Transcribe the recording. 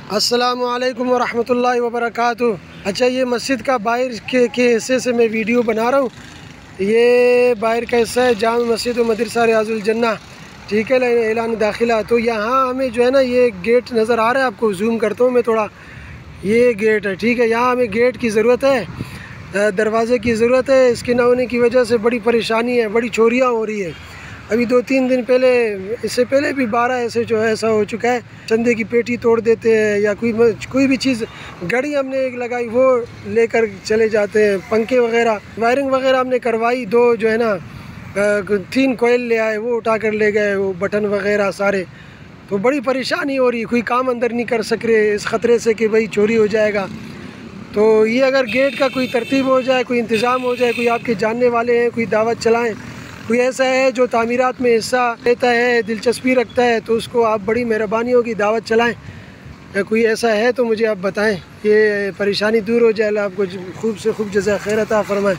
अस्सलामुअलैकुम वरहमतुल्लाहि वबरकातुहू। अच्छा, ये मस्जिद का बाहर के हिस्से से मैं वीडियो बना रहा हूँ। ये बाहर का हिस्सा है जामा मस्जिद व मदरसा रियाजुल जन्ना, ठीक है, ऐलान दाखिला। तो यहाँ हमें जो है ना, ये गेट नज़र आ रहा है आपको, जूम करता हूँ मैं थोड़ा। ये गेट है, ठीक है। यहाँ हमें गेट की ज़रूरत है, दरवाज़े की ज़रूरत है। इसके ना होने की वजह से बड़ी परेशानी है, बड़ी चोरियाँ हो रही है। अभी 2-3 दिन पहले, इससे पहले भी 12 ऐसे जो है ऐसा हो चुका है। चंदे की पेटी तोड़ देते हैं या कोई भी चीज़, घड़ी हमने एक लगाई वो लेकर चले जाते हैं। पंखे वगैरह, वायरिंग वगैरह हमने करवाई, 2 जो है ना 3 कोयल ले आए, वो उठा कर ले गए, वो बटन वगैरह सारे। तो बड़ी परेशानी हो रही है, कोई काम अंदर नहीं कर सक रहे इस ख़तरे से कि भाई चोरी हो जाएगा। तो ये अगर गेट का कोई तरतीब हो जाए, कोई इंतज़ाम हो जाए, कोई आपके जानने वाले हैं, कोई दावत चलाएँ, कोई ऐसा है जो तामीरात में हिस्सा लेता है, दिलचस्पी रखता है, तो उसको आप बड़ी मेहरबानी होगी दावत चलाएं। या कोई ऐसा है तो मुझे आप बताएं, ये परेशानी दूर हो जाए। आपको खूब से खूब जज़ा खैर अता फरमाएं।